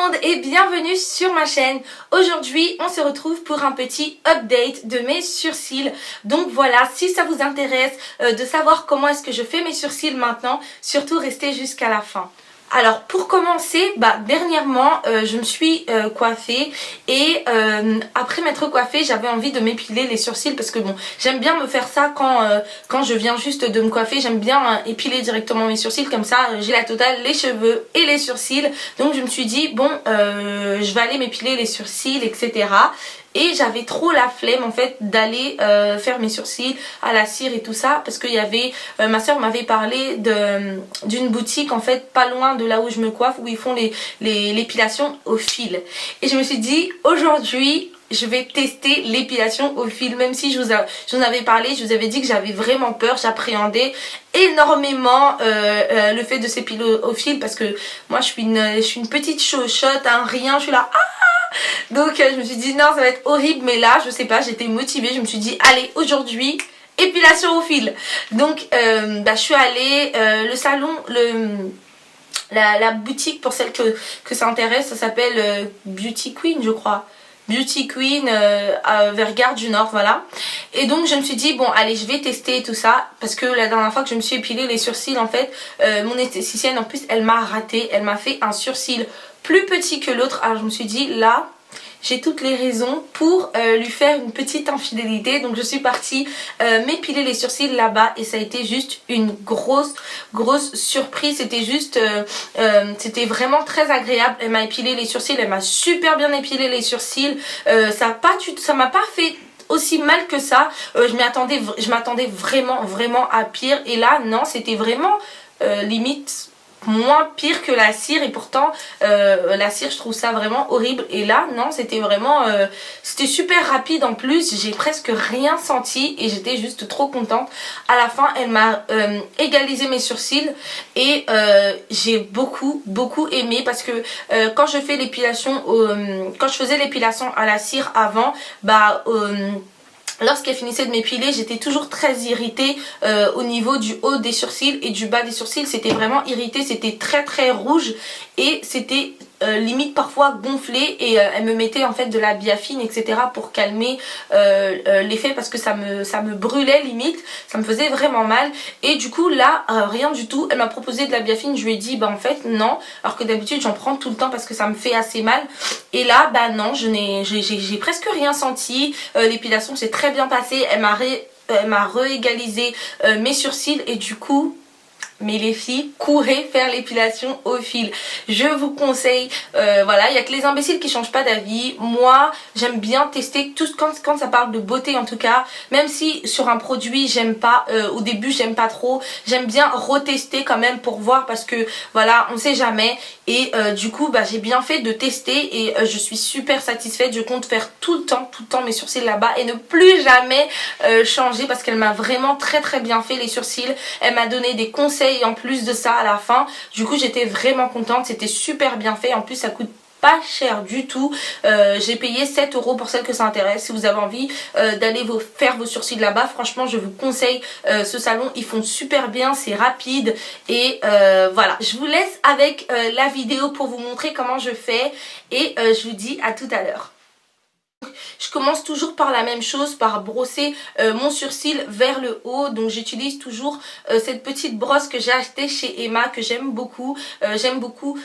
monde et bienvenue sur ma chaîne. Aujourd'hui on se retrouve pour un petit update de mes sourcils. Donc voilà, si ça vous intéresse de savoir comment est-ce que je fais mes sourcils maintenant, surtout restez jusqu'à la fin. Alors pour commencer, dernièrement je me suis coiffée et après m'être coiffée j'avais envie de m'épiler les sourcils parce que bon, j'aime bien me faire ça quand je viens juste de me coiffer. J'aime bien épiler directement mes sourcils, comme ça j'ai la totale, les cheveux et les sourcils. Donc je me suis dit bon je vais aller m'épiler les sourcils, etc. Et j'avais trop la flemme en fait d'aller faire mes sourcils à la cire et tout ça, parce qu'il y avait ma soeur m'avait parlé d'une boutique en fait pas loin de là où je me coiffe, où ils font l'épilation au fil. Et je me suis dit aujourd'hui je vais tester l'épilation au fil, même si je vous en avais parlé, je vous avais dit que j'avais vraiment peur, j'appréhendais énormément le fait de s'épiler au fil, parce que moi je suis une petite chochotte, hein, rien, je suis là donc je me suis dit non, ça va être horrible. Mais là je sais pas, j'étais motivée, je me suis dit allez aujourd'hui épilation au fil. Donc je suis allée le salon, la boutique, pour celles que ça intéresse, ça s'appelle Beauty Queen je crois, Beauty Queen vers Gare du Nord, voilà. Et donc je me suis dit bon allez, je vais tester tout ça, parce que la dernière fois que je me suis épilé les sourcils en fait, mon esthéticienne en plus elle m'a raté, elle m'a fait un sourcil plus petit que l'autre. Alors je me suis dit là j'ai toutes les raisons pour lui faire une petite infidélité. Donc je suis partie m'épiler les sourcils là-bas et ça a été juste une grosse surprise. C'était juste c'était vraiment très agréable. Elle m'a épilé les sourcils, elle m'a super bien épilé les sourcils. Ça m'a pas fait aussi mal que ça. Je m'attendais vraiment à pire, et là non, c'était vraiment limite moins pire que la cire. Et pourtant la cire je trouve ça vraiment horrible, et là non, c'était vraiment c'était super rapide. En plus j'ai presque rien senti et j'étais juste trop contente. À la fin elle m'a égalisé mes sourcils et j'ai beaucoup aimé, parce que quand je fais l'épilation quand je faisais l'épilation à la cire avant, lorsqu'elle finissait de m'épiler, j'étais toujours très irritée au niveau du haut des sourcils et du bas des sourcils. C'était vraiment irrité, c'était très rouge et c'était limite parfois gonflé, et elle me mettait en fait de la biafine, etc. pour calmer l'effet, parce que ça me brûlait limite, ça me faisait vraiment mal. Et du coup là rien du tout, elle m'a proposé de la biafine, je lui ai dit en fait non, alors que d'habitude j'en prends tout le temps parce que ça me fait assez mal. Et là non, j'ai presque rien senti. L'épilation s'est très bien passée, elle m'a réégalisé mes sourcils, et du coup mais les filles, courez faire l'épilation au fil. Je vous conseille, voilà, il n'y a que les imbéciles qui changent pas d'avis. Moi, j'aime bien tester tout quand ça parle de beauté en tout cas. Même si sur un produit, j'aime pas, au début, j'aime pas trop. J'aime bien retester quand même pour voir, parce que voilà, on sait jamais. Et du coup, j'ai bien fait de tester et je suis super satisfaite. Je compte faire tout le temps mes sourcils là-bas et ne plus jamais changer, parce qu'elle m'a vraiment très bien fait les sourcils. Elle m'a donné des conseils en plus de ça à la fin. Du coup j'étais vraiment contente, c'était super bien fait. En plus ça coûte pas cher du tout. J'ai payé 7 € pour celles que ça intéresse. Si vous avez envie d'aller faire vos sourcils là-bas, franchement je vous conseille ce salon, ils font super bien, c'est rapide. Et voilà, je vous laisse avec la vidéo pour vous montrer comment je fais, et je vous dis à tout à l'heure. Je commence toujours par la même chose, par brosser mon sourcil vers le haut. Donc j'utilise toujours cette petite brosse que j'ai achetée chez Emma, que j'aime beaucoup. J'aime beaucoup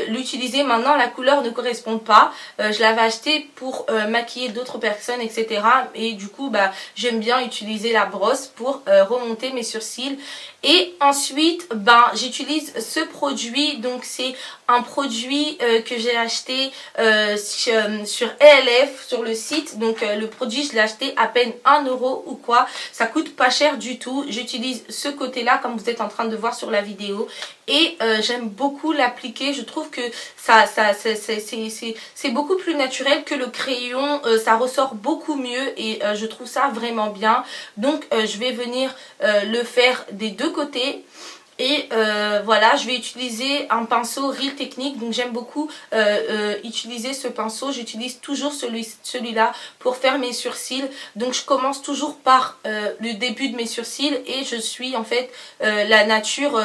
l'utiliser. Maintenant la couleur ne correspond pas. Je l'avais achetée pour maquiller d'autres personnes, etc. Et du coup j'aime bien utiliser la brosse pour remonter mes sourcils. Et ensuite j'utilise ce produit. Donc c'est un produit que j'ai acheté sur ELF, sur le site. Donc le produit je l'ai acheté à peine 1 € ou quoi, ça coûte pas cher du tout. J'utilise ce côté là comme vous êtes en train de voir sur la vidéo, et j'aime beaucoup l'appliquer. Je trouve que c'est beaucoup plus naturel que le crayon, ça ressort beaucoup mieux, et je trouve ça vraiment bien. Donc je vais venir le faire des deux côtés. Et voilà, je vais utiliser un pinceau Real Technique. Donc j'aime beaucoup utiliser ce pinceau. J'utilise toujours celui-là pour faire mes sourcils. Donc je commence toujours par le début de mes sourcils et je suis en fait la nature,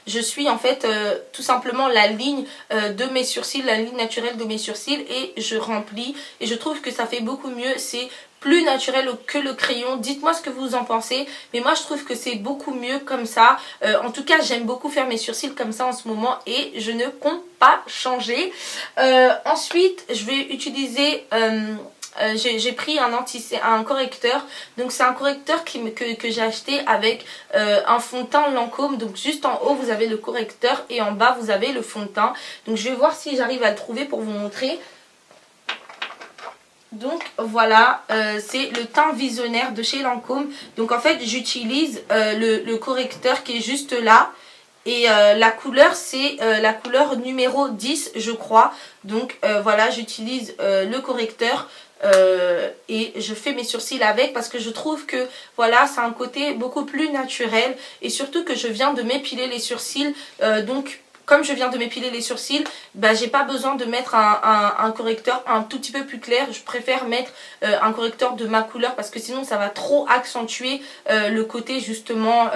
je suis en fait tout simplement la ligne de mes sourcils, la ligne naturelle de mes sourcils, et je remplis. Et je trouve que ça fait beaucoup mieux. C'est plus naturel que le crayon. Dites-moi ce que vous en pensez, mais moi je trouve que c'est beaucoup mieux comme ça. En tout cas, j'aime beaucoup faire mes sourcils comme ça en ce moment et je ne compte pas changer. Ensuite, je vais utiliser j'ai pris un correcteur. Donc c'est un correcteur que j'ai acheté avec un fond de teint Lancôme. Donc juste en haut vous avez le correcteur et en bas vous avez le fond de teint. Donc je vais voir si j'arrive à le trouver pour vous montrer. Donc voilà, c'est le teint visionnaire de chez Lancôme. Donc en fait j'utilise le correcteur qui est juste là. Et la couleur c'est la couleur numéro 10 je crois. Donc voilà, j'utilise le correcteur et je fais mes sourcils avec parce que je trouve que voilà, c'est un côté beaucoup plus naturel. Et surtout que je viens de m'épiler les sourcils, donc comme je viens de m'épiler les sourcils, bah, j'ai pas besoin de mettre un correcteur un tout petit peu plus clair. Je préfère mettre un correcteur de ma couleur parce que sinon ça va trop accentuer le côté justement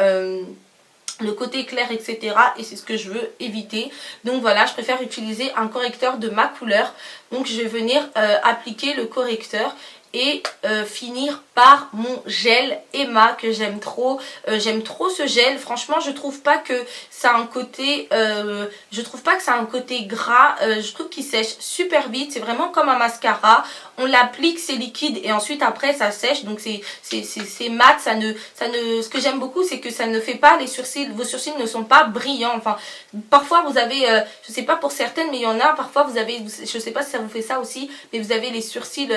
le côté clair, etc. Et c'est ce que je veux éviter. Donc voilà, je préfère utiliser un correcteur de ma couleur. Donc je vais venir appliquer le correcteur et finir par mon gel Emma que j'aime trop. J'aime trop ce gel. Franchement, je trouve pas que ça a un côté gras. Je trouve qu'il sèche super vite. C'est vraiment comme un mascara. On l'applique, c'est liquide et ensuite après ça sèche. Donc c'est mat. Ce que j'aime beaucoup, c'est que ça ne fait pas les sourcils. Vos sourcils ne sont pas brillants. Enfin, parfois vous avez, je sais pas pour certaines, mais il y en a. Parfois vous avez, je sais pas si ça vous fait ça aussi, mais vous avez les sourcils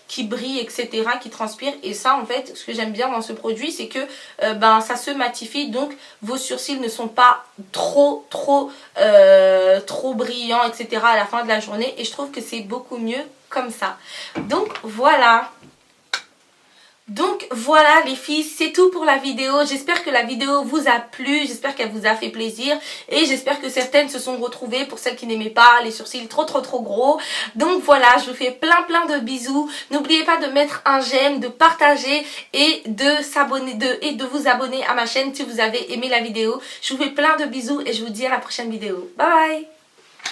qui brillent, etc., qui transpirent. Et ça en fait, ce que j'aime bien dans ce produit, c'est que ça se matifie, donc vos sourcils ne sont pas trop brillants, etc., à la fin de la journée. Et je trouve que c'est beaucoup mieux comme ça. Donc voilà les filles, c'est tout pour la vidéo. J'espère que la vidéo vous a plu, j'espère qu'elle vous a fait plaisir et j'espère que certaines se sont retrouvées pour celles qui n'aimaient pas les sourcils trop gros. Donc voilà, je vous fais plein de bisous. N'oubliez pas de mettre un j'aime, de partager et de vous abonner à ma chaîne si vous avez aimé la vidéo. Je vous fais plein de bisous et je vous dis à la prochaine vidéo. Bye bye.